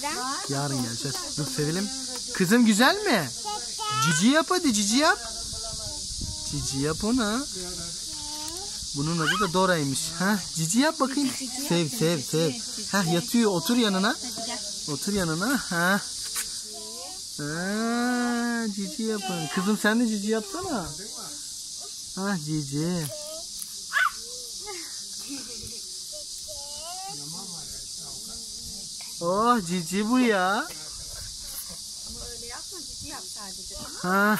Neden? Yarın geleceğiz. Dur sevelim. Kızım güzel mi? Cici yap hadi, cici yap. Cici yap ona. Bunun adı da Dora'ymış. Ha, cici yap bakayım. Sev sev sev. Ha, yatıyor, otur yanına. Otur yanına. Ha. Ha, cici yapın. Kızım sen de cici yapsana. Ha, cici. Oh, cici bu ya. Ama öyle yapma, cici yap sadece. Ha.